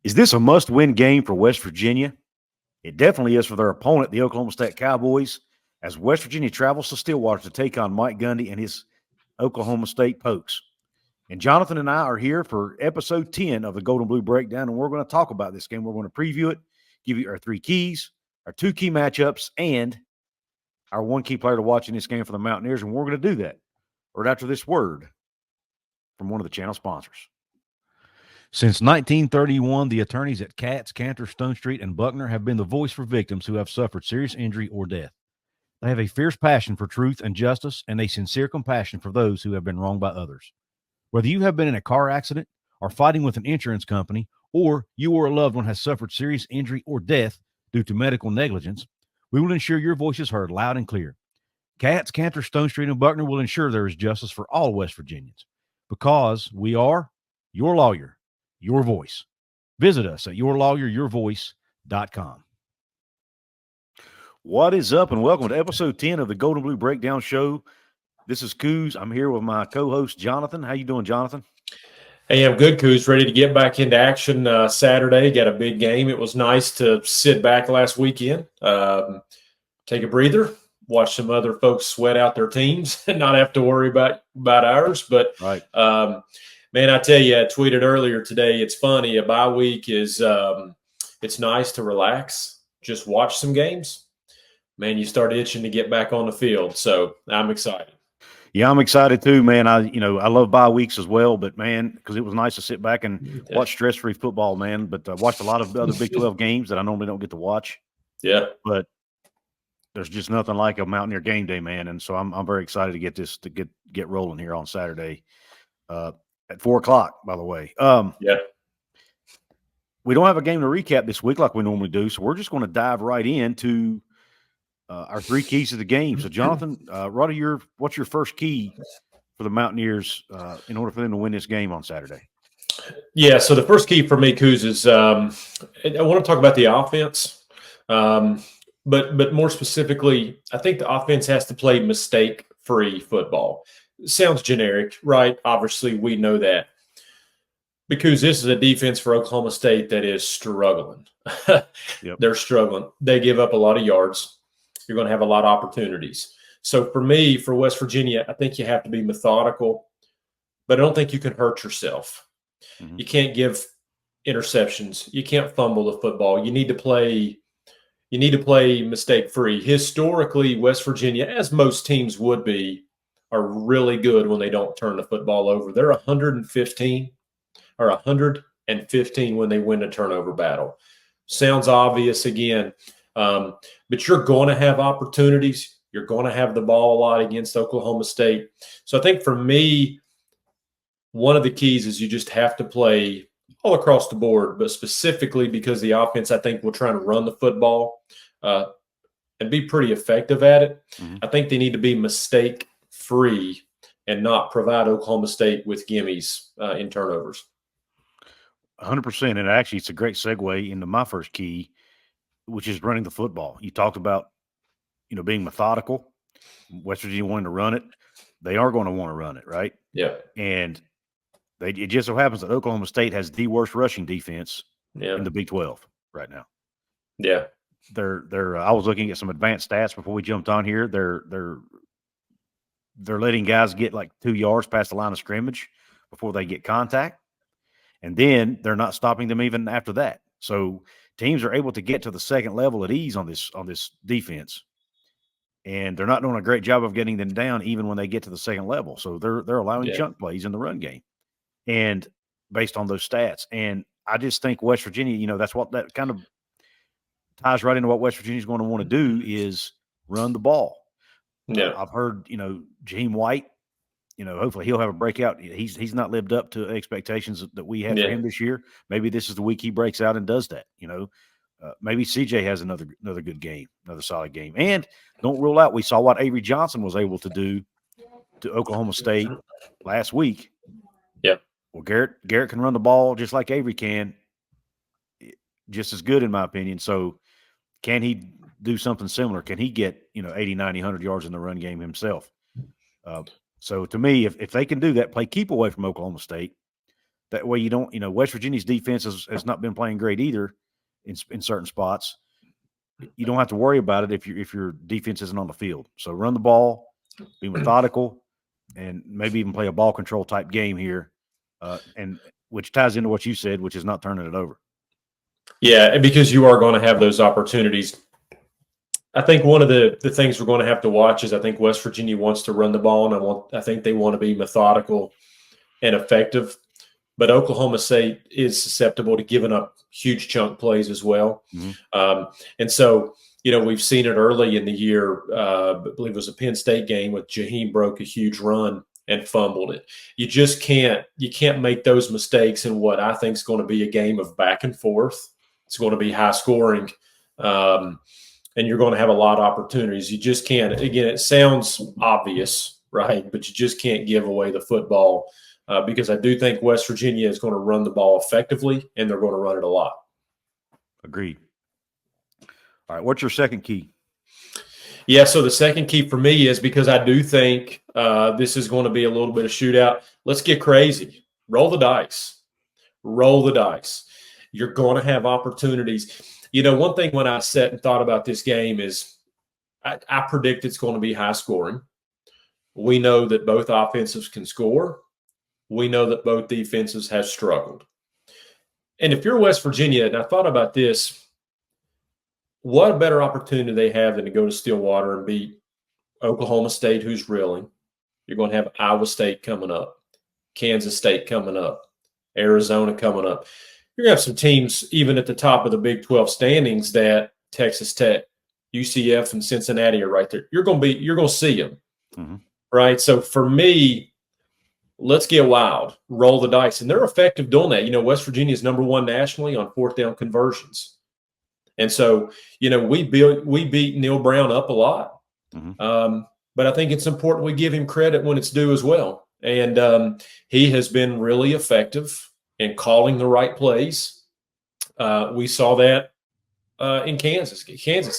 Is this a must-win game for West Virginia? It definitely is for their opponent, the Oklahoma State Cowboys, as West Virginia travels to Stillwater to take on Mike Gundy and his Oklahoma State Pokes. And Jonathan and I are here for episode 10 of the Gold and Blue Breakdown, and we're going to talk about this game. We're going to preview it, give you our three keys, our two key matchups, and our one key player to watch in this game for the Mountaineers, and we're going to do that right after this word from one of the channel sponsors. Since 1931, the attorneys at Katz, Cantor, Stone Street, and Buckner have been the voice for victims who have suffered serious injury or death. They have a fierce passion for truth and justice and a sincere compassion for those who have been wronged by others. Whether you have been in a car accident or fighting with an insurance company, or you or a loved one has suffered serious injury or death due to medical negligence, we will ensure your voice is heard loud and clear. Katz, Cantor, Stone Street, and Buckner will ensure there is justice for all West Virginians because we are your lawyer, your voice. Visit us at yourlawyeryourvoice.com. What is up, and welcome to episode 10 of the Gold and Blue Breakdown Show. This is Couz. I'm here with my co-host, Jonathan. How you doing, Jonathan? Hey, I'm good, Couz. Ready to get back into action Saturday. Got a big game. It was nice to sit back last weekend, take a breather, watch some other folks sweat out their teams and not have to worry about ours. But, right. Man, I tell you, I tweeted earlier today, it's funny. A bye week is it's nice to relax, just watch some games. Man, you start itching to get back on the field. So I'm excited. Yeah, I'm excited too, man. I love bye weeks as well, but man, because it was nice to sit back and watch stress-free football, man. But I watched a lot of other Big 12 games that I normally don't get to watch. Yeah, but there's just nothing like a Mountaineer game day, man. And so I'm very excited to get rolling here on Saturday at 4:00. By the way, yeah. We don't have a game to recap this week like we normally do, so we're just going to dive right into our three keys to the game. So, Jonathan, what's your first key for the Mountaineers in order for them to win this game on Saturday? Yeah, so the first key for me, Couz, is I want to talk about the offense, but more specifically, I think the offense has to play mistake-free football. Sounds generic, right? Obviously, we know that. Because this is a defense for Oklahoma State that is struggling. Yep. They're struggling. They give up a lot of yards. You're going to have a lot of opportunities. So for me, for West Virginia, I think you have to be methodical, but I don't think you can hurt yourself. Mm-hmm. You can't give interceptions. You can't fumble the football. You need to play mistake-free. Historically, West Virginia, as most teams would be, are really good when they don't turn the football over. They're 115 when they win a turnover battle. Sounds obvious again. But you're going to have opportunities. You're going to have the ball a lot against Oklahoma State. So I think for me, one of the keys is you just have to play all across the board, but specifically because the offense, I think, will try to run the football and be pretty effective at it. Mm-hmm. I think they need to be mistake-free and not provide Oklahoma State with gimmies in turnovers. 100%. And actually, it's a great segue into my first key, which is running the football. You talked about, being methodical. West Virginia wanting to run it. They are going to want to run it, right? Yeah. And it just so happens that Oklahoma State has the worst rushing defense in the Big 12 right now. Yeah. They're I was looking at some advanced stats before we jumped on here. They're letting guys get like 2 yards past the line of scrimmage before they get contact. And then they're not stopping them even after that. So teams are able to get to the second level at ease on this defense, and they're not doing a great job of getting them down even when they get to the second level. So they're allowing chunk plays in the run game, and based on those stats. And I just think West Virginia, that's what that kind of ties right into what West Virginia is going to want to do is run the ball. Yeah, I've heard Jaheim White. Hopefully he'll have a breakout. He's not lived up to expectations that we had for him this year. Maybe this is the week he breaks out and does that. Maybe CJ has another good game, another solid game. And don't rule out, we saw what Avery Johnson was able to do to Oklahoma State last week. Yeah. Well, Garrett can run the ball just like Avery can, just as good in my opinion. So can he do something similar? Can he get 80, 90, 100 yards in the run game himself? So to me, if they can do that, play keep away from Oklahoma State, That way you don't, West Virginia's defense has not been playing great either in certain spots. You don't have to worry about it if your defense isn't on the field. So run the ball, be methodical, and maybe even play a ball control type game here, and which ties into what you said, which is not turning it over. Yeah, because you are going to have those opportunities. I think one of the things we're going to have to watch is I think West Virginia wants to run the ball, and I think they want to be methodical and effective. But Oklahoma State is susceptible to giving up huge chunk plays as well. Mm-hmm. And so, we've seen it early in the year. I believe it was a Penn State game with Jaheim broke a huge run and fumbled it. You can't make those mistakes in what I think is going to be a game of back and forth. It's going to be high scoring. And you're going to have a lot of opportunities. You just can't. Again, it sounds obvious, right? But you just can't give away the football. Because I do think West Virginia is going to run the ball effectively, and they're going to run it a lot. Agreed. All right, what's your second key? Yeah, so the second key for me is because I do think this is going to be a little bit of shootout. Let's get crazy. Roll the dice. Roll the dice. You're going to have opportunities. One thing when I sat and thought about this game is I predict it's going to be high scoring. We know that both offensives can score. We know that both defenses have struggled. And if you're West Virginia, and I thought about this, what a better opportunity they have than to go to Stillwater and beat Oklahoma State, who's reeling. You're going to have Iowa State coming up, Kansas State coming up, Arizona coming up. You're going to have some teams even at the top of the Big 12 standings that Texas Tech, UCF, and Cincinnati are right there. You're going to see them, mm-hmm. right? So for me, let's get wild, roll the dice. And they're effective doing that. West Virginia is number one nationally on fourth down conversions. And so, we beat Neal Brown up a lot. Mm-hmm. But I think it's important we give him credit when it's due as well. And he has been really effective in calling the right plays. We saw that in Kansas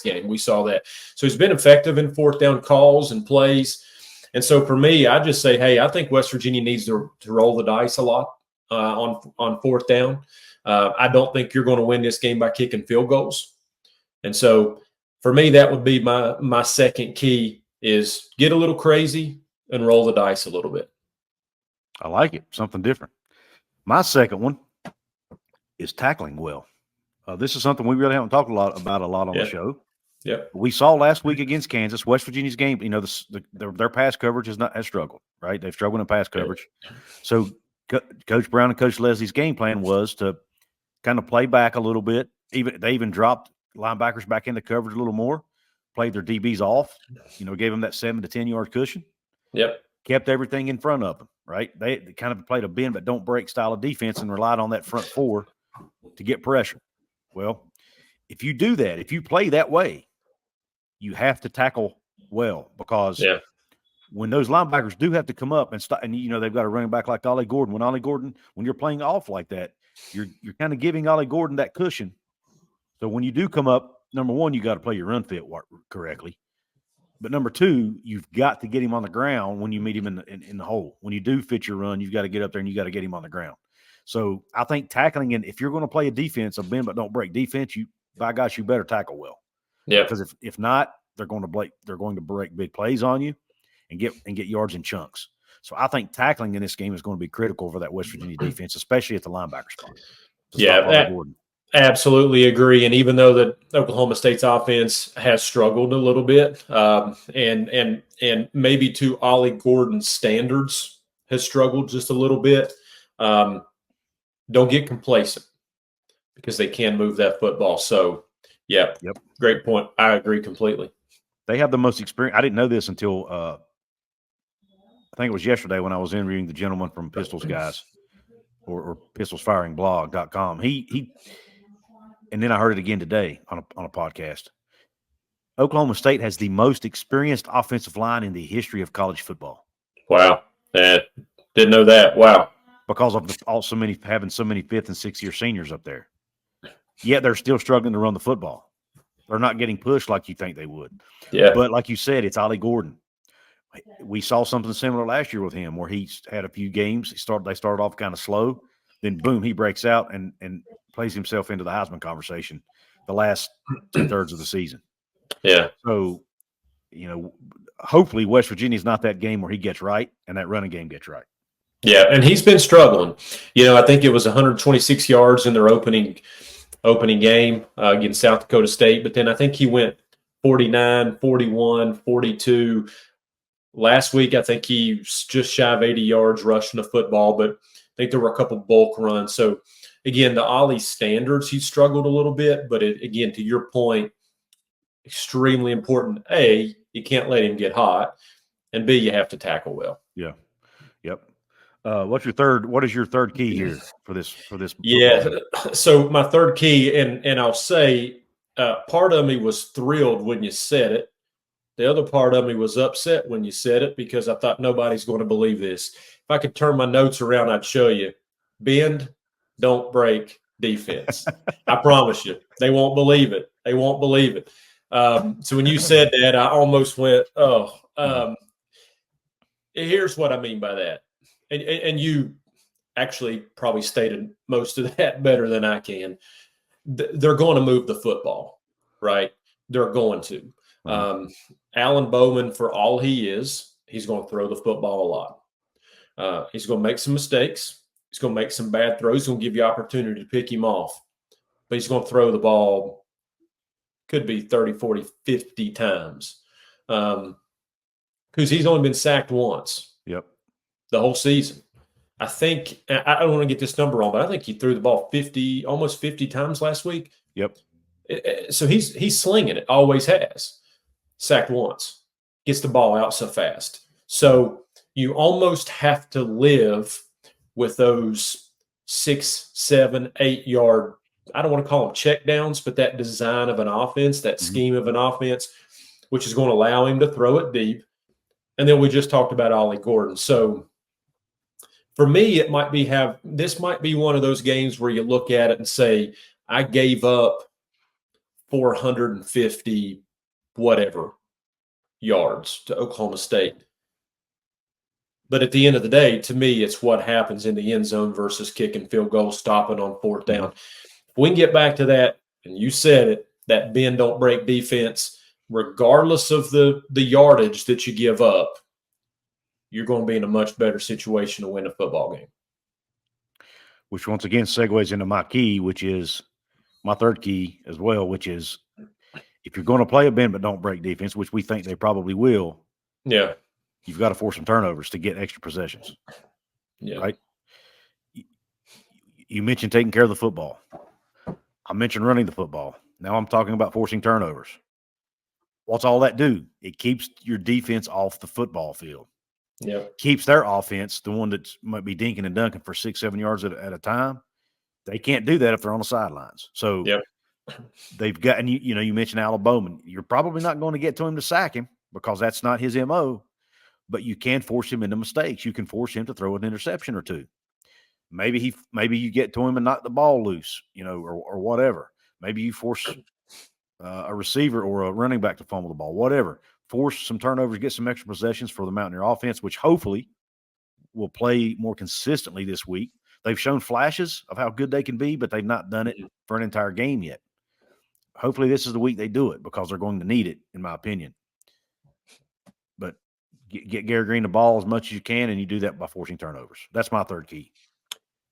game. We saw that. So he's been effective in fourth down calls and plays. And so for me, I just say, hey, I think West Virginia needs to roll the dice a lot on fourth down. I don't think you're going to win this game by kicking field goals. And so for me, that would be my second key is get a little crazy and roll the dice a little bit. I like it. Something different. My second one is tackling well. This is something we really haven't talked about a lot on the show. Yep. We saw last week against Kansas, West Virginia's game. Their pass coverage has struggled, right? They've struggled in pass coverage. So Coach Brown and Coach Leslie's game plan was to kind of play back a little bit. They even dropped linebackers back into coverage a little more, played their DBs off. Gave them that 7 to 10 yard cushion. Yep. Kept everything in front of them, right? They kind of played a bend but don't break style of defense and relied on that front four to get pressure. Well, if you do that, if you play that way, you have to tackle well because when those linebackers do have to come up and stop, and they've got a running back like Ollie Gordon. When you're playing off like that, you're kind of giving Ollie Gordon that cushion. So when you do come up, number one, you got to play your run fit correctly. But number two, you've got to get him on the ground when you meet him in the hole. When you do fit your run, you've got to get up there and you got to get him on the ground. So I think tackling, and if you're going to play a defense, a bend but don't break defense, you better tackle well. Yeah. Because if not, they're going to break big plays on you and get yards in chunks. So I think tackling in this game is going to be critical for that West Virginia defense, especially at the linebacker spot. Absolutely agree. And even though that Oklahoma State's offense has struggled a little bit, and maybe to Ollie Gordon's standards has struggled just a little bit, don't get complacent because they can move that football. So, yep. Great point. I agree completely. They have the most experience. I didn't know this until I think it was yesterday when I was interviewing the gentleman from Pistols Guys or pistolsfiringblog.com. He and then I heard it again today on a podcast. Oklahoma State has the most experienced offensive line in the history of college football. Wow. Didn't know that. Wow. Because of having so many fifth and sixth year seniors up there. Yet they're still struggling to run the football. They're not getting pushed like you think they would. Yeah. But like you said, it's Ollie Gordon. We saw something similar last year with him where he had a few games. They started off kind of slow. then boom, he breaks out and plays himself into the Heisman conversation the last 2/3 of the season. Yeah. So, hopefully West Virginia's not that game where he gets right and that running game gets right. Yeah, and he's been struggling. I think it was 126 yards in their opening game against South Dakota State, but then I think he went 49, 41, 42. Last week, I think he's just shy of 80 yards rushing the football, but I think there were a couple bulk runs. So, again, the Ollie standards, he struggled a little bit, but again, to your point, extremely important. A, you can't let him get hot, and B, you have to tackle well. Yeah. Yep. What is your third key here for this? Yeah. So my third key, and I'll say part of me was thrilled when you said it. The other part of me was upset when you said it because I thought nobody's going to believe this. If I could turn my notes around, I'd show you. Bend, don't break, defense. I promise you. They won't believe it. They won't believe it. So when you said that, I almost went, here's what I mean by that. And you actually probably stated most of that better than I can. They're going to move the football, right? They're going to. Alan Bowman, for all he is, he's going to throw the football a lot. He's going to make some mistakes. He's going to make some bad throws. He's going to give you opportunity to pick him off. But he's going to throw the ball, could be 30, 40, 50 times. Because he's only been sacked once. Yep. The whole season. I think, I don't want to get this number wrong, but I think he threw the ball almost 50 times last week. Yep. So he's slinging it, always has. Sacked once, gets the ball out so fast. So you almost have to live with those 6, 7, 8 yard, I don't want to call them check downs, but that design of an offense, that scheme of an offense, which is going to allow him to throw it deep. And then we just talked about Ollie Gordon. So for me, this might be one of those games where you look at it and say, I gave up 450 whatever yards to Oklahoma State. But at the end of the day, to me, it's what happens in the end zone versus kicking field goals, stopping on fourth down. If we can get back to that, and you said it, that bend don't break defense, regardless of the yardage that you give up, you're going to be in a much better situation to win a football game. Which once again segues into my key, which is my third key as well, which is if you're going to play a bend but don't break defense, which we think they probably will, you've got to force some turnovers to get extra possessions. Yeah. Right? You mentioned taking care of the football. I mentioned running the football. Now I'm talking about forcing turnovers. What's all that do? It keeps your defense off the football field. Yeah. Keeps their offense, the one that might be dinking and dunking for 6, 7 yards at a time. They can't do that if they're on the sidelines. So they've got, and you mentioned Alan Bowman. You're probably not going to get to him to sack him because that's not his MO, but you can force him into mistakes. You can force him to throw an interception or two. Maybe you get to him and knock the ball loose, or whatever. Maybe you force a receiver or a running back to fumble the ball, whatever. Force some turnovers, get some extra possessions for the Mountaineer offense, which hopefully will play more consistently this week. They've shown flashes of how good they can be, but they've not done it for an entire game yet. Hopefully this is the week they do it because they're going to need it, in my opinion. But get Gary Green the ball as much as you can, and you do that by forcing turnovers. That's my third key.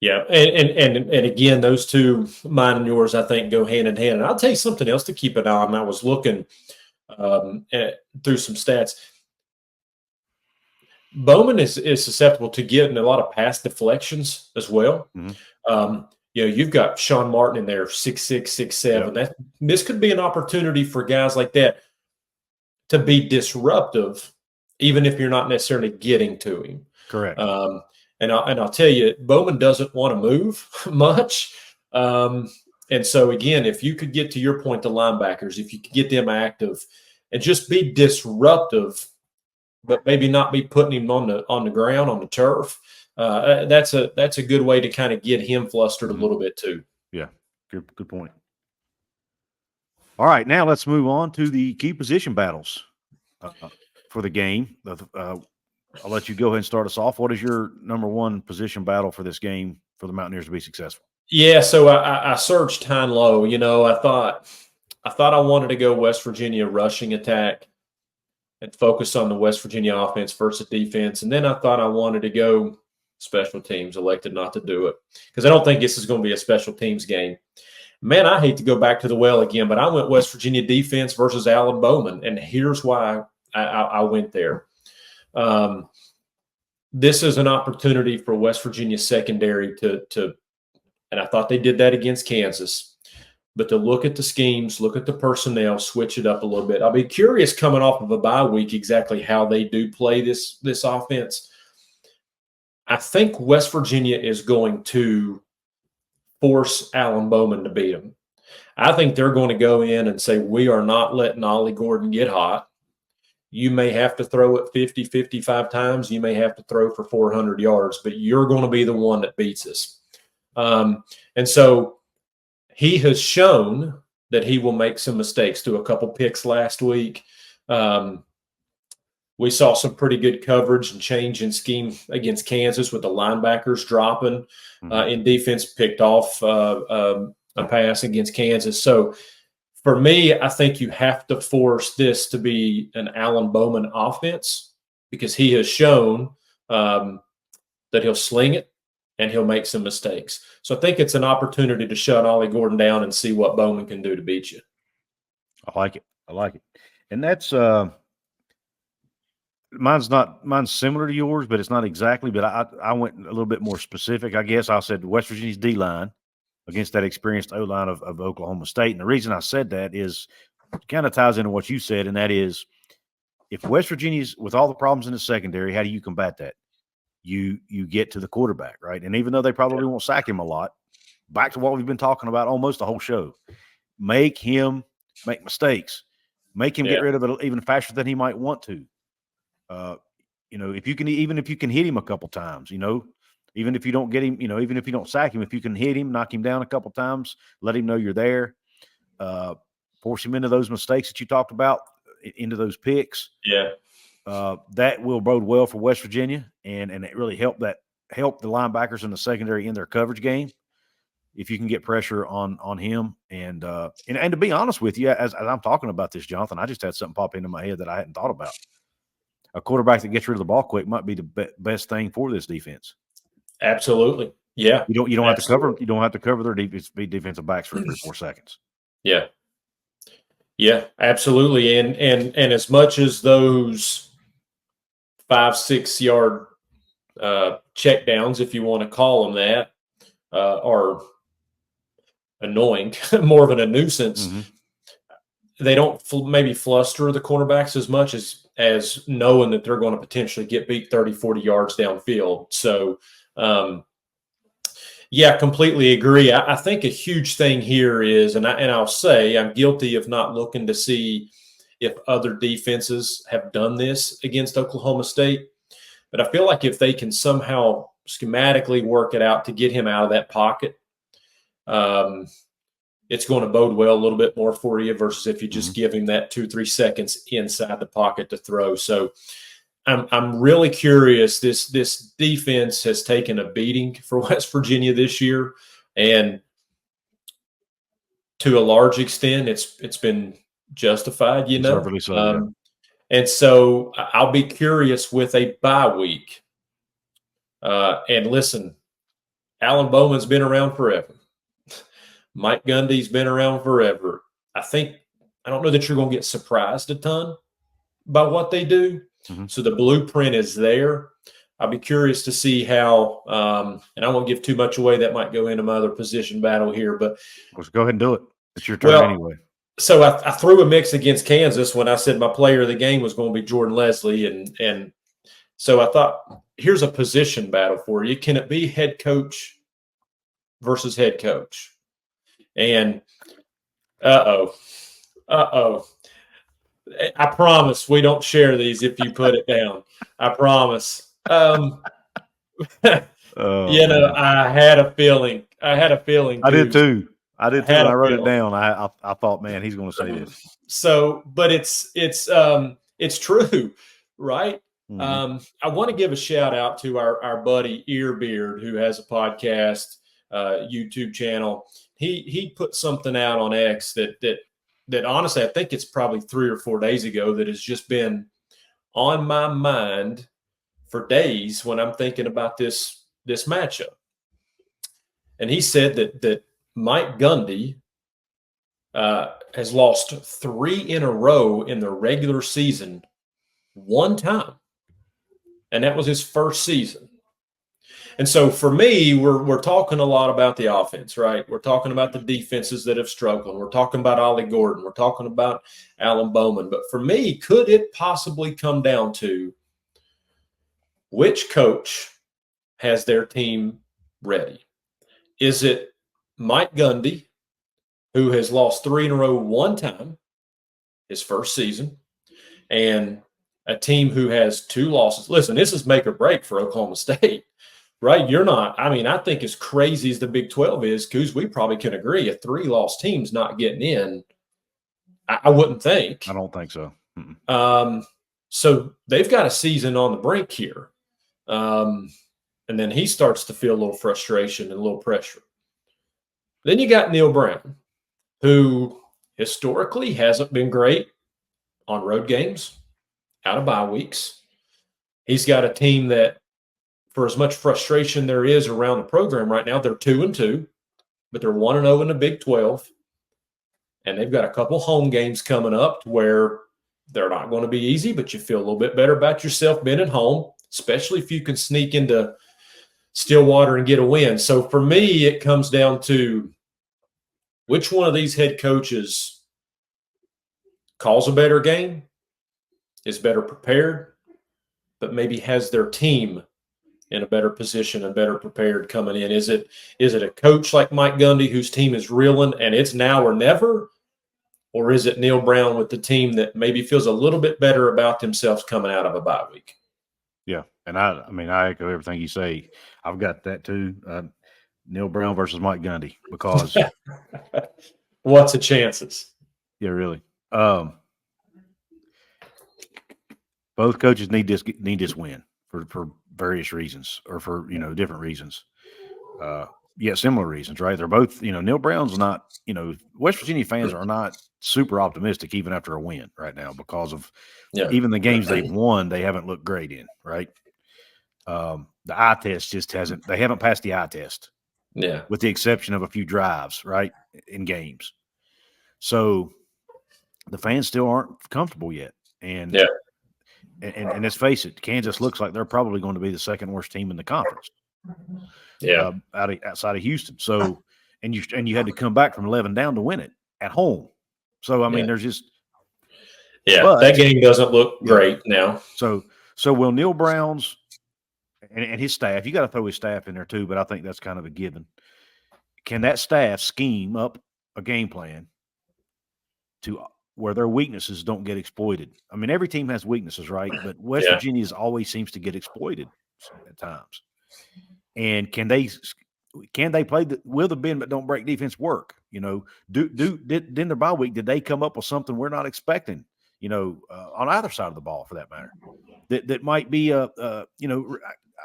Yeah, and again, those two, mine and yours, I think, go hand in hand. And I'll tell you something else to keep an eye on. I was looking through some stats. Bowman is susceptible to getting a lot of pass deflections as well. Mm-hmm. You've got Sean Martin in there, 6'6", 6'7". Yep. This could be an opportunity for guys like that to be disruptive, even if you're not necessarily getting to him. Correct. And I'll tell you, Bowman doesn't want to move much. And so, again, if you could get to your point, the linebackers, if you could get them active and just be disruptive, but maybe not be putting him on the ground, on the turf, that's a good way to kind of get him flustered a little bit too. Yeah, good point. All right, now let's move on to the key position battles for the game. I'll let you go ahead and start us off. What is your number one position battle for this game for the Mountaineers to be successful? Yeah, so I searched high and low. I thought I wanted to go West Virginia rushing attack and focus on the West Virginia offense versus defense. And then I thought I wanted to go special teams, elected not to do it because I don't think this is going to be a special teams game. Man, I hate to go back to the well again, but I went West Virginia defense versus Alan Bowman, and here's why I went there. This is an opportunity for West Virginia secondary to and I thought they did that against Kansas, but to look at the schemes, look at the personnel, switch it up a little bit. I'll be curious coming off of a bye week exactly how they do play this offense. I think West Virginia is going to force Alan Bowman to beat them. I think they're going to go in and say, we are not letting Ollie Gordon get hot. You may have to throw it 50, 55 times. You may have to throw for 400 yards, but you're going to be the one that beats us. And so he has shown that he will make some mistakes, threw a couple picks last week. We saw some pretty good coverage and change in scheme against Kansas with the linebackers dropping in defense, picked off a pass against Kansas. So for me, I think you have to force this to be an Alan Bowman offense because he has shown that he'll sling it and he'll make some mistakes. So I think it's an opportunity to shut Ollie Gordon down and see what Bowman can do to beat you. I like it. And that's mine's similar to yours, but it's not exactly. But I went a little bit more specific. I guess I said West Virginia's D-line against that experienced O-line of Oklahoma State. And the reason I said that is it kind of ties into what you said, and that is if West Virginia's with all the problems in the secondary, how do you combat that? You get to the quarterback, right? And even though they probably won't sack him a lot, back to what we've been talking about almost the whole show, make him make mistakes. Make him get rid of it even faster than he might want to. If you can hit him a couple times, even if you don't get him, even if you don't sack him, if you can hit him, knock him down a couple times, let him know you're there, force him into those mistakes that you talked about, into those picks. Yeah. That will bode well for West Virginia, and it really help the linebackers in the secondary in their coverage game. If you can get pressure on him, and to be honest with you, as I'm talking about this, Jonathan, I just had something pop into my head that I hadn't thought about. A quarterback that gets rid of the ball quick might be the best thing for this defense. Absolutely, yeah. You don't have to cover. You don't have to cover their defensive backs for 3 or 4 seconds. Yeah, absolutely. And as much as those 5-6 yard check downs, if you want to call them that, are annoying, more of a nuisance. They don't maybe fluster the cornerbacks as much as knowing that they're going to potentially get beat 30, 40 yards downfield. So, completely agree. I think a huge thing here is, and I'll say I'm guilty of not looking to see if other defenses have done this against Oklahoma State. But I feel like if they can somehow schematically work it out to get him out of that pocket, it's going to bode well a little bit more for you versus if you just give him that 2-3 seconds inside the pocket to throw. So I'm really curious. This defense has taken a beating for West Virginia this year, and to a large extent, it's been justified. Deservedly so, yeah. And so I'll be curious with a bye week. And listen, Alan Bowman's been around forever. Mike Gundy's been around forever. I don't know that you're going to get surprised a ton by what they do. So the blueprint is there. I'll be curious to see how, and I won't give too much away. That might go into my other position battle here, but let's go ahead and do it. It's your turn anyway. So I threw a mix against Kansas when I said my player of the game was going to be Jordan Leslie. And so I thought, here's a position battle for you. Can it be head coach versus head coach? And uh-oh. I promise we don't share these if you put it down. I promise. I had a feeling. I did too. I wrote it down. I thought, man, he's going to say this. So, but it's true, right? I want to give a shout out to our buddy Earbeard, who has a podcast, YouTube channel. He put something out on X that honestly, I think it's probably 3 or 4 days ago, that has just been on my mind for days when I'm thinking about this matchup. And he said that Mike Gundy has lost 3 in a row in the regular season one time. And that was his first season. And so for me, we're talking a lot about the offense, right? We're talking about the defenses that have struggled. We're talking about Ollie Gordon. We're talking about Alan Bowman. But for me, could it possibly come down to which coach has their team ready? Is it Mike Gundy, who has lost 3 in a row one time, his first season, and a team who has 2 losses? Listen, this is make or break for Oklahoma State, right? I think as crazy as the Big 12 is, Couz, we probably can agree a 3-loss team's not getting in. I wouldn't think. I don't think so. So they've got a season on the brink here. And then he starts to feel a little frustration and a little pressure. Then you got Neal Brown, who historically hasn't been great on road games, out of bye weeks. He's got a team that, for as much frustration there is around the program right now, they're 2-2, but they're 1-0 in the Big 12. And they've got a couple home games coming up where they're not going to be easy, but you feel a little bit better about yourself being at home, especially if you can sneak into Stillwater and get a win. So for me, it comes down to which one of these head coaches calls a better game, is better prepared, but maybe has their team in a better position and better prepared coming in. Is it a coach like Mike Gundy whose team is reeling and it's now or never? Or is it Neal Brown with the team that maybe feels a little bit better about themselves coming out of a bye week? Yeah, and I echo everything you say. I've got that too. Neal Brown versus Mike Gundy, because what's the chances? Yeah, really. Both coaches need this win for various reasons, or for different reasons. Similar reasons, right? They're both, Neal Brown's not, West Virginia fans are not super optimistic even after a win right now, because of even the games they've won, they haven't looked great in, right? The eye test they haven't passed the eye test. Yeah. With the exception of a few drives, right, in games. So the fans still aren't comfortable yet. And let's face it, Kansas looks like they're probably going to be the second worst team in the conference. Yeah. Outside of Houston. So, and you had to come back from 11 down to win it at home. So, I mean, there's just that game doesn't look great now. So will Neal Brown's and his staff, you got to throw his staff in there too, but I think that's kind of a given. Can that staff scheme up a game plan to where their weaknesses don't get exploited? I mean, every team has weaknesses, right? But West Virginia's always seems to get exploited at times. And can they play will the bend but don't break defense work? Did their bye week, did they come up with something we're not expecting? On either side of the ball, for that matter, that might be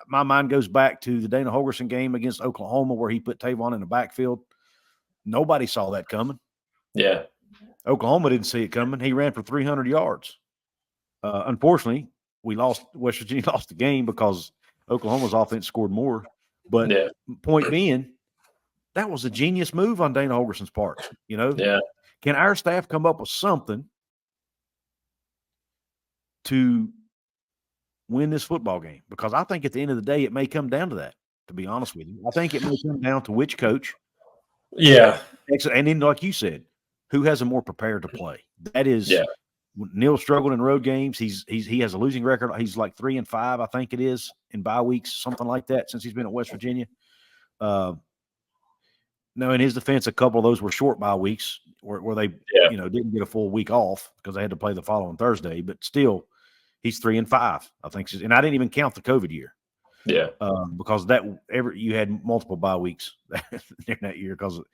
my mind goes back to the Dana Holgorsen game against Oklahoma, where he put Tavon in the backfield. Nobody saw that coming. Yeah. Oklahoma didn't see it coming. He ran for 300 yards. Unfortunately, West Virginia lost the game because Oklahoma's offense scored more. But point being, that was a genius move on Dana Holgorsen's part. Can our staff come up with something to win this football game? Because I think at the end of the day, it may come down to that, to be honest with you. I think it may come down to which coach. Yeah. And then, like you said, who has a more prepared to play? That is, Neal struggled in road games. He has a losing record. He's like 3-5, I think it is, in bye weeks, something like that, since he's been at West Virginia. No, in his defense, a couple of those were short bye weeks where they didn't get a full week off because they had to play the following Thursday. But still, he's 3-5, I think. And I didn't even count the COVID year. Yeah. Because you had multiple bye weeks in that year because of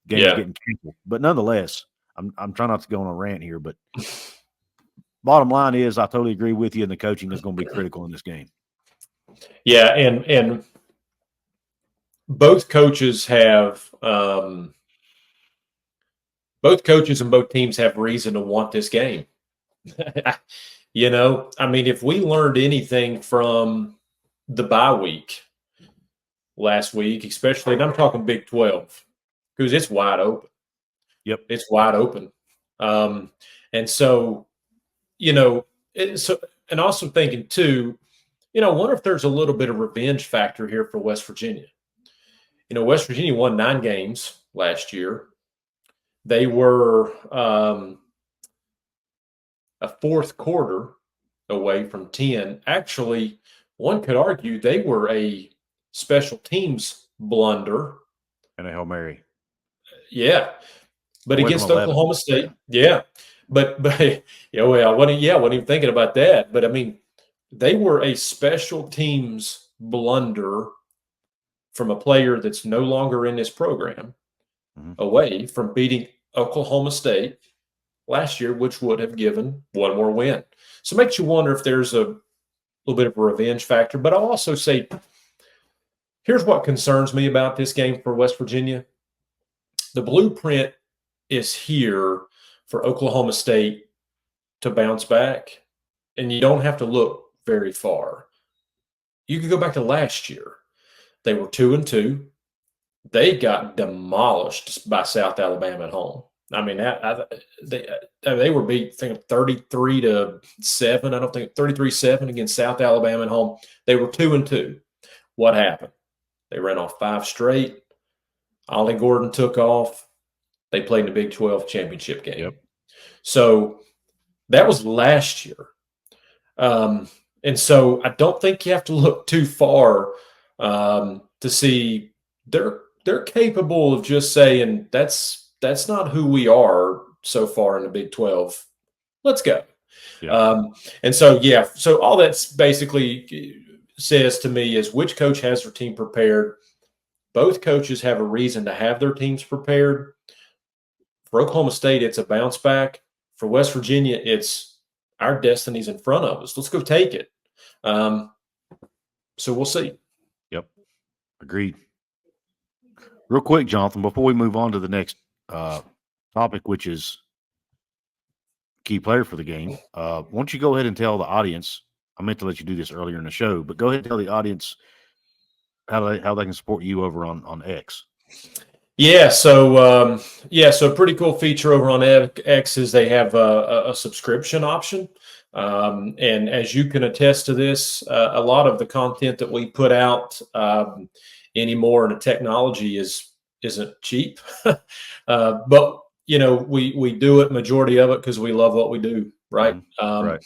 games getting canceled. But nonetheless, I'm trying not to go on a rant here, but bottom line is, I totally agree with you, and the coaching is going to be critical in this game. Yeah, and both coaches have both coaches and both teams have reason to want this game. You know, I mean, if we learned anything from the bye week last week, especially, and I'm talking Big 12, because it's wide open. Yep. It's wide open. And so, you know, and also thinking too, you know, I wonder if there's a little bit of revenge factor here for West Virginia. You know, West Virginia won 9 games last year. They were a fourth quarter away from 10. Actually, one could argue they were a special teams blunder. And a Hail Mary. Yeah. But against 11. Oklahoma State, yeah. But yeah, well, I wasn't even thinking about that. But I mean, they were a special teams blunder from a player that's no longer in this program away from beating Oklahoma State last year, which would have given one more win. So it makes you wonder if there's a little bit of a revenge factor. But I'll also say, here's what concerns me about this game for West Virginia. The blueprint is here for Oklahoma State to bounce back, and you don't have to look very far. You can go back to last year. They were 2-2. They got demolished by South Alabama at home. I mean, they were beat, I think, 33-7. I don't think 33-7 against South Alabama at home. They were 2-2. What happened? They ran off 5 straight. Ollie Gordon took off. They played in the Big 12 championship game. Yep. So that was last year. And so I don't think you have to look too far to see they're capable of just saying that's not who we are so far in the Big 12. Let's go. Yeah. And so, yeah, so all that's basically says to me is which coach has their team prepared. Both coaches have a reason to have their teams prepared. For Oklahoma State, it's a bounce back. For West Virginia, it's our destiny's in front of us. Let's go take it. So we'll see. Yep. Agreed. Real quick, Jonathan, before we move on to the next topic, which is key player for the game, why don't you go ahead and tell the audience, I meant to let you do this earlier in the show, but go ahead and tell the audience how they can support you over on X. Yeah, so so pretty cool feature over on X is they have a subscription option. And as you can attest to this, a lot of the content that we put out anymore in the technology isn't cheap. But you know, we do it, majority of it, because we love what we do, right? Right.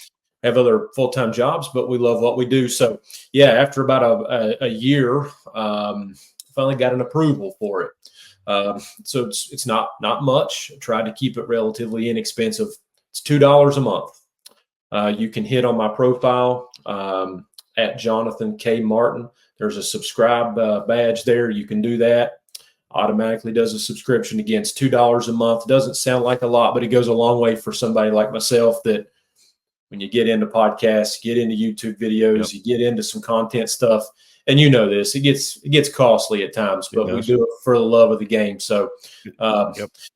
Have other full-time jobs, but we love what we do. So yeah, after about a year, finally got an approval for it. So it's not much. I tried to keep it relatively inexpensive. It's $2 a month. You can hit on my profile at Jonathan K. Martin. There's a subscribe badge there. You can do that. Automatically does a subscription. Again, it's $2 a month. Doesn't sound like a lot, but it goes a long way for somebody like myself that when you get into podcasts, get into YouTube videos, you get into some content stuff. And you know this, it gets costly at times, but we do it for the love of the game. So,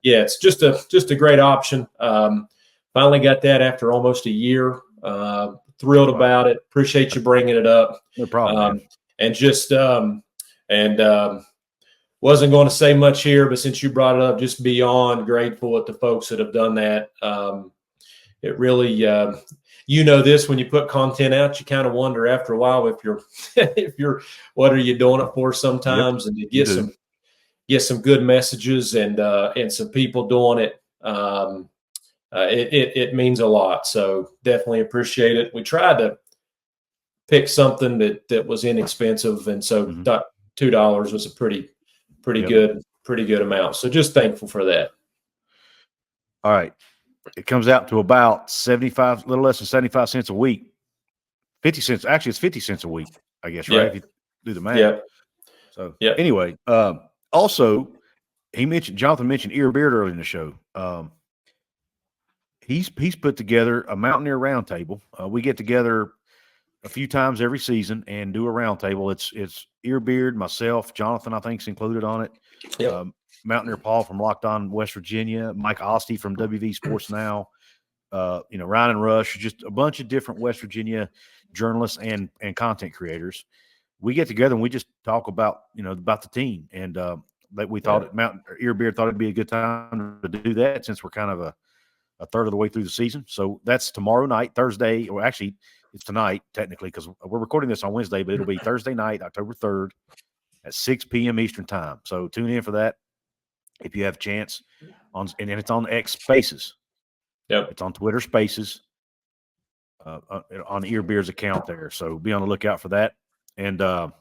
yeah, it's just a great option. Finally got that after almost a year. Thrilled about it. Appreciate you bringing it up. No problem. And just wasn't going to say much here, but since you brought it up, just beyond grateful at the folks that have done that. It really, you know, this when you put content out, you kind of wonder after a while if you're what are you doing it for sometimes, and you get some good messages and some people doing it. It means a lot. So definitely appreciate it. We tried to pick something that was inexpensive, and so $2 was a pretty good amount. So just thankful for that. All right. It comes out to about 75, a little less than 75 cents a week. 50 cents. Actually, it's 50 cents a week, I guess, right? If you do the math. Yeah. So anyway, also Jonathan mentioned ear beard earlier in the show. he's put together a Mountaineer roundtable. We get together a few times every season and do a roundtable. It's Earbeard, myself, Jonathan, I think, is included on it. Yep. Mountaineer Paul from Locked On West Virginia, Mike Ostie from WV Sports Now, Ryan and Rush, just a bunch of different West Virginia journalists and content creators. We get together and we just talk about the team, and that we thought Earbeard thought it'd be a good time to do that since we're kind of a third of the way through the season. So that's tomorrow night, Thursday, or actually it's tonight technically because we're recording this on Wednesday, but it'll be Thursday night, October 3rd at 6 p.m. Eastern time. So tune in for that if you have a chance. And then it's on X Spaces. Yep. It's on Twitter Spaces on Earbeard's account there. So be on the lookout for that. And by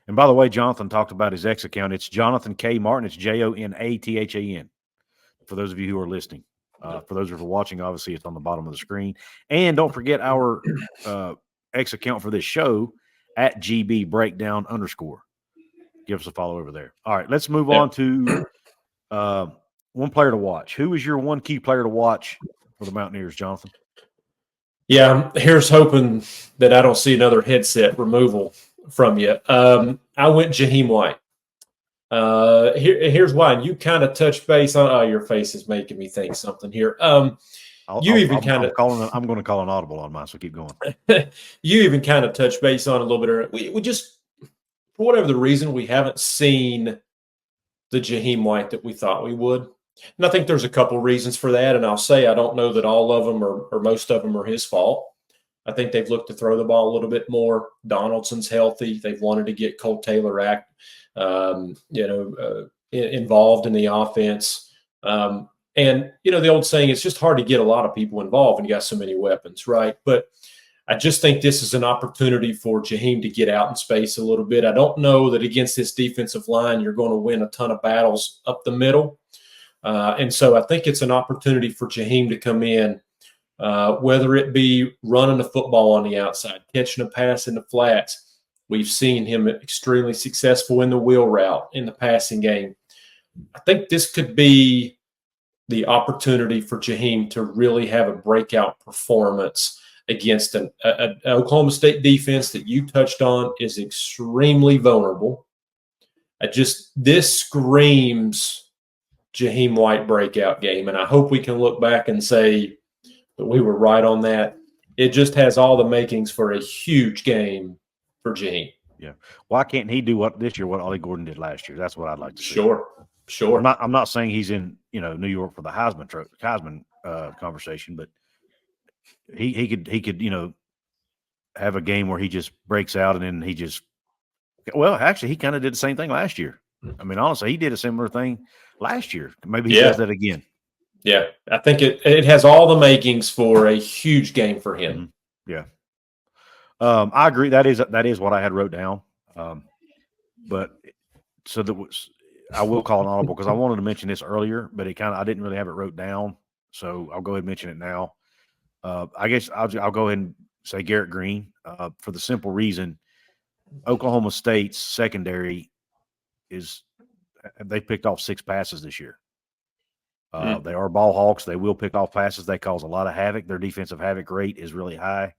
the way, Jonathan talked about his X account. It's Jonathan K. Martin. It's Jonathan. For those of you who are listening. For those who are watching, obviously, it's on the bottom of the screen. And don't forget our X account for this show at GB Breakdown _. Give us a follow over there. All right, let's move on to one player to watch. Who is your one key player to watch for the Mountaineers, Jonathan? Yeah, here's hoping that I don't see another headset removal from you. I went Jaheim White. Here's why. And you kind of touch base on. Oh, your face is making me think something here. I'm going to call an audible on mine, so keep going. You even kind of touch base on a little bit earlier. We just, for whatever the reason, we haven't seen the Jaheim White that we thought we would. And I think there's a couple reasons for that. And I'll say I don't know that all of them or most of them are his fault. I think they've looked to throw the ball a little bit more. Donaldson's healthy. They've wanted to get Cole Taylor involved in the offense. And, the old saying, it's just hard to get a lot of people involved when you got so many weapons, right? But I just think this is an opportunity for Jaheim to get out in space a little bit. I don't know that against this defensive line you're going to win a ton of battles up the middle. And so I think it's an opportunity for Jaheim to come in, whether it be running the football on the outside, catching a pass in the flats. We've seen him extremely successful in the wheel route, in the passing game. I think this could be the opportunity for Jaheim to really have a breakout performance against an Oklahoma State defense that you touched on is extremely vulnerable. This screams Jaheim White breakout game, and I hope we can look back and say that we were right on that. It just has all the makings for a huge game for Jaheim. Yeah. Why can't he do what Ollie Gordon did last year? That's what I'd like to see. Sure. I'm not saying he's in New York for the Heisman conversation, but he could have a game where he just breaks out and then actually he kind of did the same thing last year. I mean, honestly, he did a similar thing last year. Maybe he does that again. Yeah, I think it has all the makings for a huge game for him. Mm-hmm. Yeah. I agree. That is what I had wrote down. But so that was, I will call an audible because I wanted to mention this earlier, but I didn't really have it wrote down. So I'll go ahead and mention it now. I guess I'll go ahead and say Garrett Green for the simple reason Oklahoma State's secondary they picked off 6 passes this year. They are ball hawks. They will pick off passes. They cause a lot of havoc. Their defensive havoc rate is really high.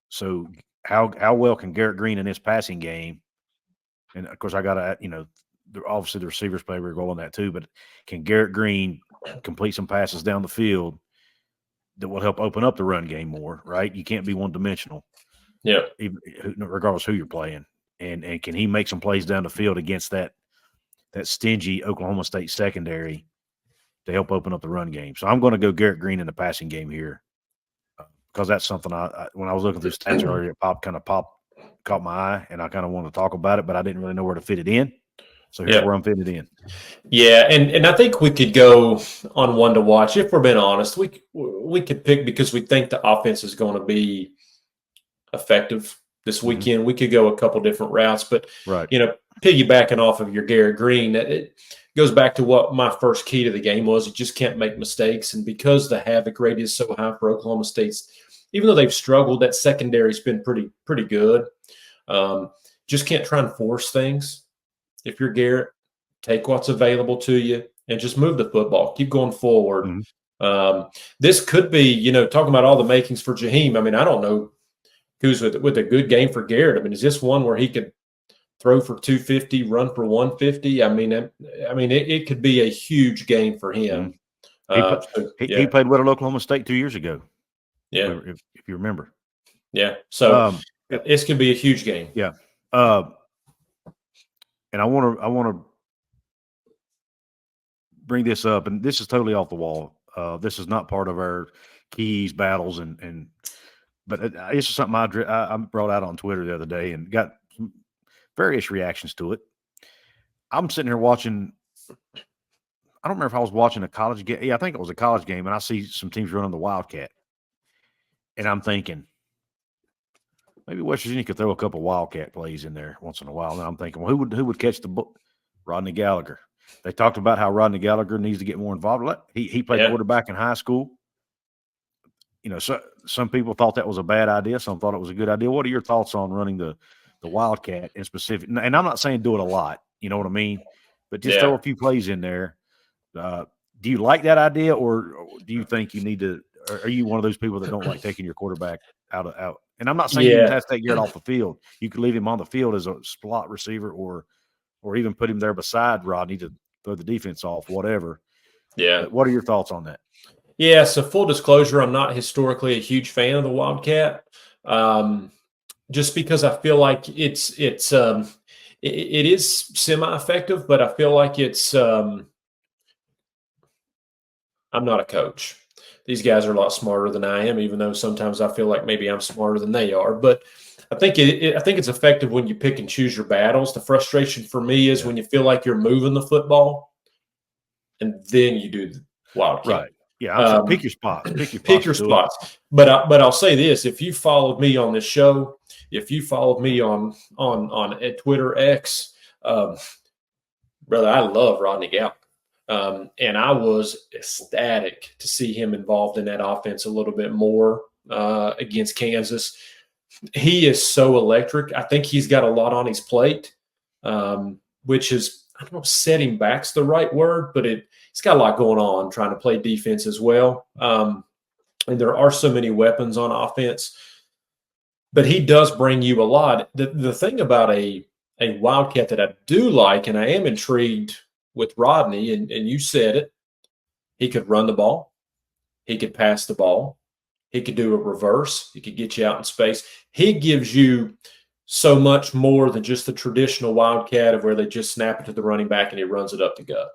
So how well can Garrett Green in this passing game? And of course, I got to, obviously the receivers play a big role in that too. But can Garrett Green complete some passes down the field that will help open up the run game more? Right? You can't be one dimensional. Yeah. Regardless who you're playing, and can he make some plays down the field against that stingy Oklahoma State secondary to help open up the run game? So I'm going to go Garrett Green in the passing game here. Because that's something when I was looking through stats earlier, it caught my eye, and I kind of wanted to talk about it, but I didn't really know where to fit it in. So here's where I'm fitting it in. Yeah, and I think we could go on one to watch. If we're being honest, we could pick because we think the offense is going to be effective this weekend. Mm-hmm. We could go a couple different routes, but piggybacking off of your Garrett Green, it goes back to what my first key to the game was. You just can't make mistakes, and because the havoc rate is so high for Oklahoma State's, even though they've struggled, that secondary's been pretty good. Just can't try and force things. If you're Garrett, take what's available to you and just move the football. Keep going forward. Mm-hmm. This could be, talking about all the makings for Jaheim. I mean, I don't know who's with a good game for Garrett. I mean, is this one where he could throw for 250, run for 150? I mean, it could be a huge game for him. Mm-hmm. He played well at Oklahoma State 2 years ago. Yeah, if you remember. Yeah, so this could be a huge game. Yeah, and I want to bring this up, and this is totally off the wall. This is not part of our keys battles, but this is something I brought out on Twitter the other day and got some various reactions to it. I'm sitting here watching. I don't remember if I was watching a college game. Yeah, I think it was a college game, and I see some teams running the Wildcat, and I'm thinking maybe West Virginia could throw a couple Wildcat plays in there once in a while. And I'm thinking, well, who would catch the ball? Rodney Gallagher. They talked about how Rodney Gallagher needs to get more involved. He played quarterback in high school. So some people thought that was a bad idea. Some thought it was a good idea. What are your thoughts on running the Wildcat in specific? And I'm not saying do it a lot. You know what I mean? But just throw a few plays in there. Do you like that idea, or do you think you need to? Or are you one of those people that don't like taking your quarterback out? And I'm not saying you have to take Garrett off the field. You could leave him on the field as a slot receiver, or even put him there beside Rodney to throw the defense off, whatever. Yeah. But what are your thoughts on that? Yeah. So full disclosure, I'm not historically a huge fan of the Wildcat, just because I feel like it is semi-effective, but I feel like it's I'm not a coach. These guys are a lot smarter than I am, even though sometimes I feel like maybe I'm smarter than they are. But I think it's effective when you pick and choose your battles. The frustration for me is when you feel like you're moving the football, and then you do the Wildcat. Right. Yeah. Pick your spots. Pick your spots. But I'll say this: if you followed me on this show, if you followed me on Twitter X, brother, I love Rodney Gallagher. And I was ecstatic to see him involved in that offense a little bit more against Kansas. He is so electric. I think he's got a lot on his plate, which is, I don't know if setting back's the right word, but he's got a lot going on trying to play defense as well. And there are so many weapons on offense, but he does bring you a lot. The thing about a Wildcat that I do like, and I am intrigued with Rodney, and you said it, he could run the ball, he could pass the ball, he could do a reverse, he could get you out in space. He gives you so much more than just the traditional Wildcat of where they just snap it to the running back and he runs it up the gut.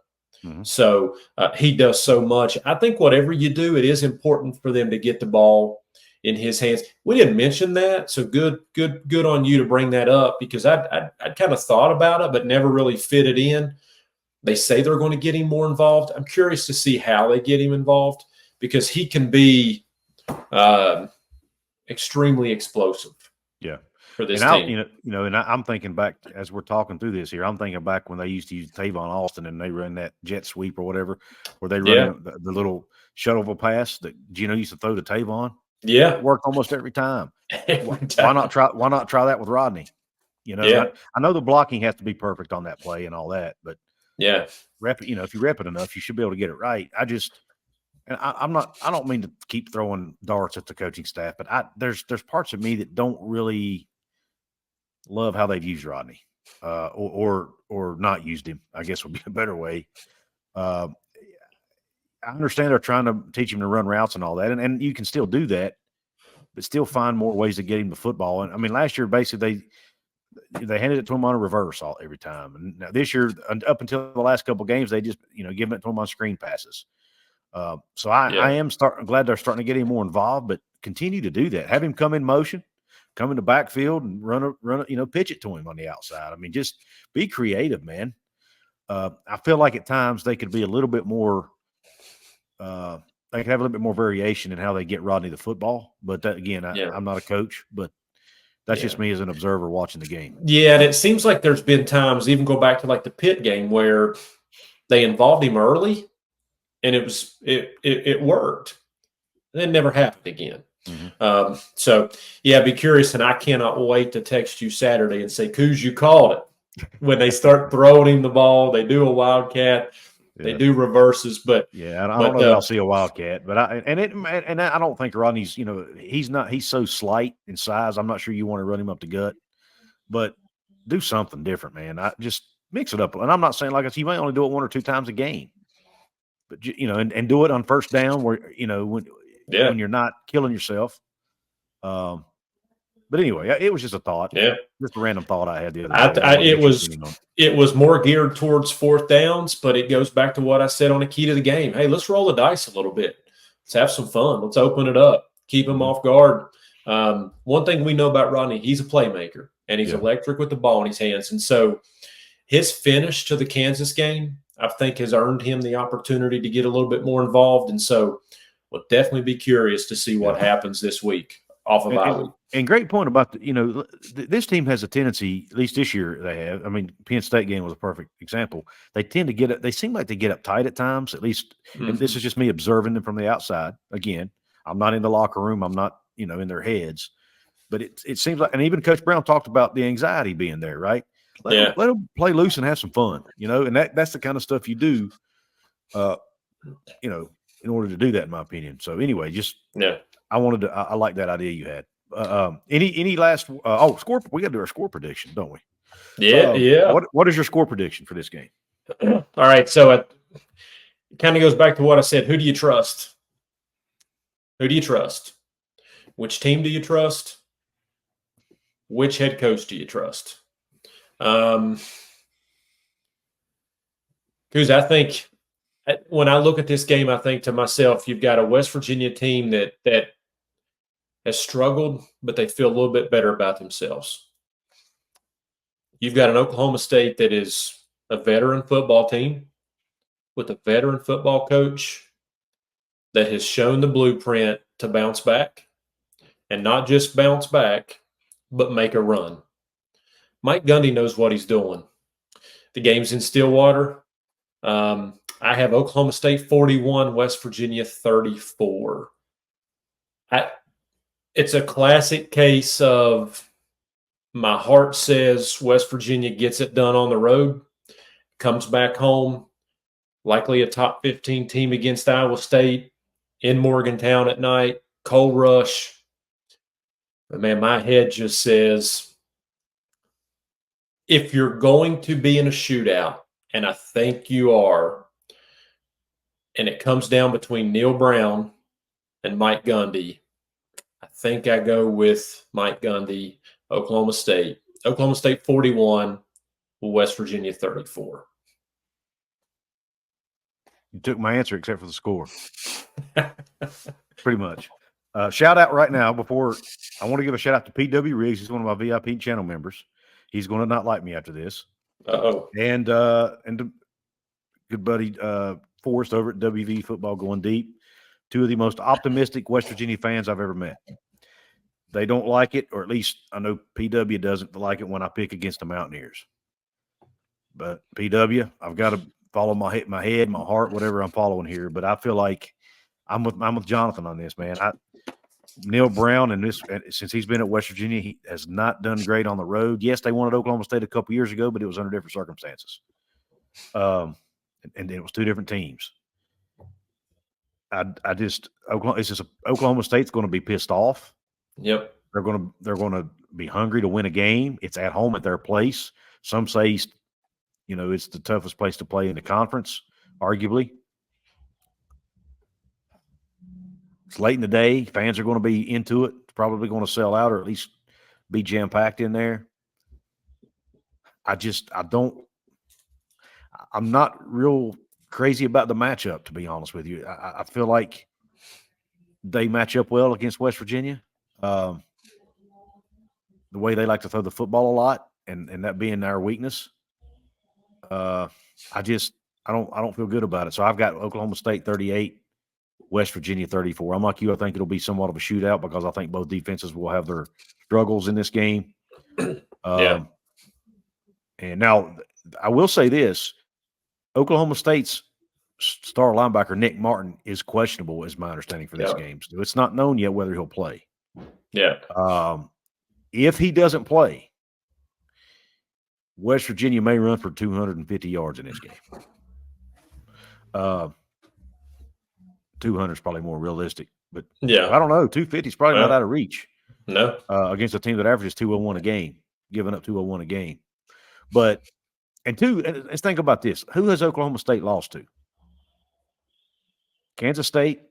Mm-hmm. So he does so much. I think whatever you do, it is important for them to get the ball in his hands. We didn't mention that, so good on you to bring that up, because I kind of thought about it but never really fit it in. They say they're going to get him more involved. I'm curious to see how they get him involved, because he can be extremely explosive. Yeah, for this team. And I'm thinking back as we're talking through this here. I'm thinking back when they used to use Tavon Austin and they run that jet sweep or whatever, where they run the little shuttle pass that Gino used to throw to Tavon. Yeah, it worked almost every time. Why not try that with Rodney? I know the blocking has to be perfect on that play and all that, but if you rep it enough, you should be able to get it right. I don't mean to keep throwing darts at the coaching staff, but there's parts of me that don't really love how they've used Rodney, or not used him, I guess would be a better way. I understand they're trying to teach him to run routes and all that, and you can still do that, but still find more ways to get him the football. And I mean, last year basically they handed it to him on a reverse every time. And now this year, up until the last couple of games, they just giving it to him on screen passes. So I am glad they're starting to get him more involved, but continue to do that. Have him come in motion, come in the backfield, and run pitch it to him on the outside. I mean, just be creative, man. I feel like at times they could be a little bit more. They could have a little bit more variation in how they get Rodney the football. But that, again, I'm not a coach, but that's just me as an observer watching the game. Yeah, and it seems like there's been times, even go back to like the Pitt game, where they involved him early, and it worked. And it never happened again. Mm-hmm. Be curious, and I cannot wait to text you Saturday and say, Couz, you called it. When they start throwing him the ball, they do a Wildcat. They do reverses, but yeah, I don't know that I'll see a Wildcat, but I don't think Rodney's, he's so slight in size. I'm not sure you want to run him up the gut, but do something different, man. I just mix it up. And I'm not saying you may only do it 1 or 2 times a game, but and do it on first down where, when you're not killing yourself. But anyway, it was just a thought. Yeah. Just a random thought I had the other day. It was more geared towards 4th downs, but it goes back to what I said on the key to the game. Hey, let's roll the dice a little bit. Let's have some fun. Let's open it up. Keep him off guard. One thing we know about Rodney, he's a playmaker, and he's electric with the ball in his hands. And so his finish to the Kansas game, I think, has earned him the opportunity to get a little bit more involved. And so we'll definitely be curious to see what happens this week off of bye week. And great point about this team has a tendency, at least this year they have. I mean, Penn State game was a perfect example. They tend to they seem like they get uptight at times, at least. And this is just me observing them from the outside. Again, I'm not in the locker room. I'm not, in their heads. But it seems like, and even Coach Brown talked about the anxiety being there, right? Let them play loose and have some fun, and that's the kind of stuff you do, in order to do that, in my opinion. So anyway, I like that idea you had. Any last score? We got to do our score prediction, don't we? Yeah. What is your score prediction for this game? All right, so it kind of goes back to what I said. Who do you trust? Who do you trust? Which team do you trust? Which head coach do you trust? Because I think when I look at this game, I think to myself, you've got a West Virginia team that has struggled, but they feel a little bit better about themselves. You've got an Oklahoma State that is a veteran football team with a veteran football coach that has shown the blueprint to bounce back, and not just bounce back, but make a run. Mike Gundy knows what he's doing. The game's in Stillwater. I have Oklahoma State 41, West Virginia 34. It's a classic case of my heart says West Virginia gets it done on the road, comes back home, likely a top 15 team against Iowa State in Morgantown at night, cold rush. But man, my head just says, if you're going to be in a shootout, and I think you are, and it comes down between Neal Brown and Mike Gundy, I think I go with Mike Gundy, Oklahoma State. Oklahoma State 41, West Virginia 34. You took my answer except for the score. Pretty much. Shout out right now before I want to give a shout out to PW Riggs. He's one of my VIP channel members. He's going to not like me after this. Uh-oh. And good buddy Forrest over at WV Football Going Deep. Two of the most optimistic West Virginia fans I've ever met. They don't like it, or at least I know PW doesn't like it when I pick against the Mountaineers. But PW, I've got to follow my head, my heart, whatever I'm following here. But I feel like I'm with Jonathan on this, man. Neal Brown, since he's been at West Virginia, he has not done great on the road. Yes, they won at Oklahoma State a couple years ago, but it was under different circumstances. And it was two different teams. Oklahoma State's going to be pissed off. Yep. They're going to be hungry to win a game. It's at home at their place. Some say, it's the toughest place to play in the conference, arguably. It's late in the day. Fans are going to be into it. Probably going to sell out, or at least be jam-packed in there. I'm not real crazy about the matchup, to be honest with you. I feel like they match up well against West Virginia. The way they like to throw the football a lot, and that being our weakness. I don't feel good about it. So I've got Oklahoma State 38, West Virginia 34. I'm like you. I think it'll be somewhat of a shootout because I think both defenses will have their struggles in this game. And now I will say this: Oklahoma State's star linebacker Nick Martin is questionable, is my understanding for this game. So it's not known yet whether he'll play. Yeah. If he doesn't play, West Virginia may run for 250 yards in this game. 200 is probably more realistic. But Yeah. I don't know. 250 is probably not out of reach. No. Against a team that averages 201 a game, giving up 201 a game. But let's think about this. Who has Oklahoma State lost to? Kansas State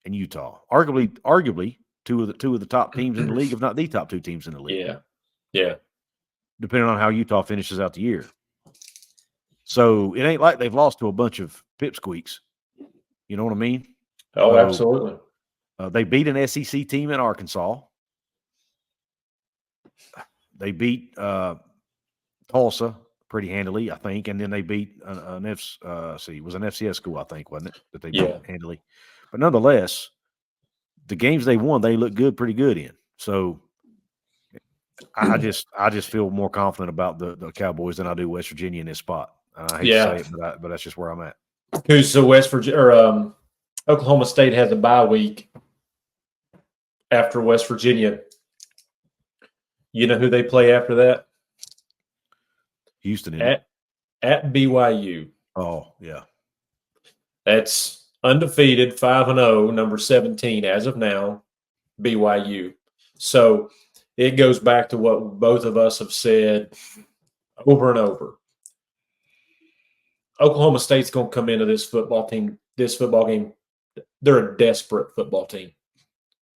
and Utah. Arguably two of the top teams in the league, if not the top two teams in the league. Yeah. Yeah. Depending on how Utah finishes out the year. So it ain't like they've lost to a bunch of pipsqueaks. You know what I mean? Oh, absolutely. They beat an SEC team in Arkansas. They beat Tulsa pretty handily, I think, and then they beat an FCS school, I think, wasn't it? That they beat handily. But nonetheless, the games they won, they look pretty good in. So I just feel more confident about the Cowboys than I do West Virginia in this spot. I hate to say it, but that's just where I'm at. So West Virginia or Oklahoma State has a bye week after West Virginia. You know who they play after that? Houston at BYU. Oh, yeah. That's undefeated, 5-0, number 17 as of now, BYU. So it goes back to what both of us have said over and over. Oklahoma State's going to come into this football game. They're a desperate football team.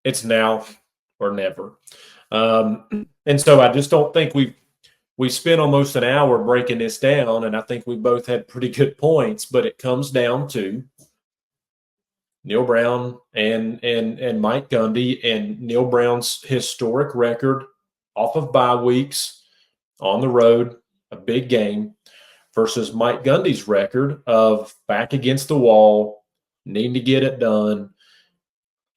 It's now or never. And so I just don't think we spent almost an hour breaking this down, and I think we both had pretty good points, but it comes down to Neal Brown and Mike Gundy, and Neal Brown's historic record off of bye weeks on the road, a big game, versus Mike Gundy's record of back against the wall, needing to get it done.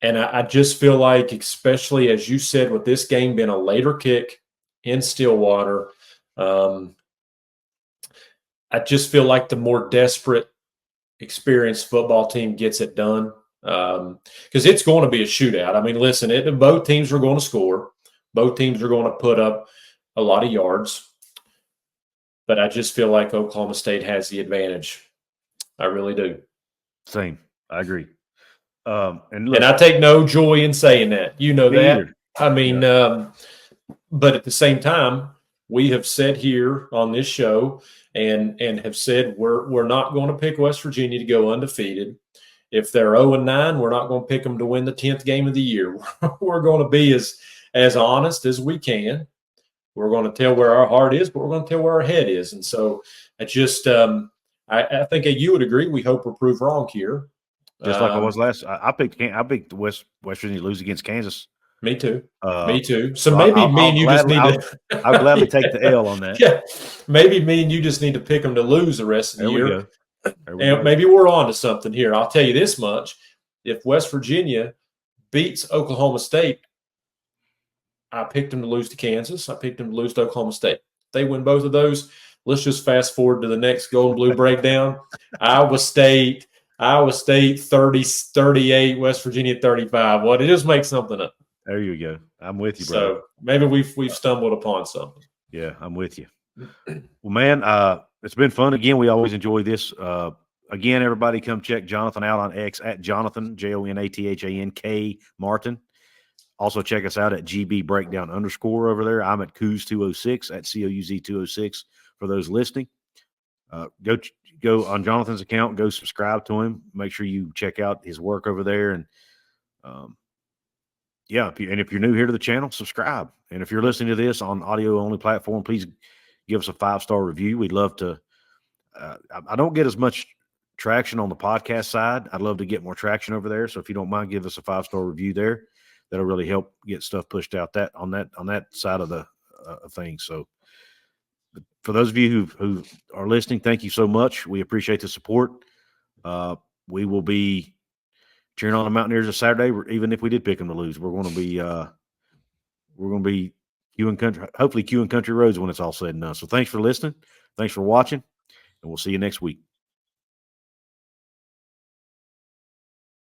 And I just feel like, especially as you said, with this game being a later kick in Stillwater, I just feel like the more desperate, experienced football team gets it done, because it's going to be a shootout. I mean, listen, both teams are going to score. Both teams are going to put up a lot of yards. But I just feel like Oklahoma State has the advantage. I really do. Same. I agree. And I take no joy in saying that. You know that. Either. I mean, but at the same time, we have said here on this show and have said we're not going to pick West Virginia to go undefeated. If they're 0-9, we're not going to pick them to win the 10th game of the year. We're going to be as honest as we can. We're going to tell where our heart is, but we're going to tell where our head is. And so I just I think you would agree. We hope we're proved wrong here. Just like I was last. I picked West Virginia to lose against Kansas. Me too. Me too. So maybe me and you just need to. I'll gladly take the L on that. Yeah, maybe me and you just need to pick them to lose the rest of the year. There we And go. maybe we're on to something here. I'll tell you this much: if West Virginia beats Oklahoma State, I picked them to lose to Kansas. I picked them to lose to Oklahoma State. If they win both of those, let's just fast forward to the next Gold and Blue breakdown. Iowa State 30-38, West Virginia 35. Well, it just makes something up. There you go. I'm with you, bro. So maybe we've stumbled upon something. Yeah, I'm with you. Well, man, it's been fun again. We always enjoy this. Again, everybody come check Jonathan out on X at Jonathan, JONATHANK Martin. Also check us out at GB Breakdown _ over there. I'm at Couz 206 at COUZ 206 for those listening. Go on Jonathan's account, go subscribe to him. Make sure you check out his work over there. And if you're new here to the channel, subscribe. And if you're listening to this on audio only platform, please give us a 5-star review. We'd love to. I don't get as much traction on the podcast side. I'd love to get more traction over there. So if you don't mind, give us a 5-star review there. That'll really help get stuff pushed out on that side of the thing. So for those of you who are listening, thank you so much. We appreciate the support. We will be cheering on the Mountaineers this Saturday, even if we did pick them to lose. We're going to be queuing country, hopefully queuing country roads when it's all said and done. So thanks for listening. Thanks for watching, and we'll see you next week.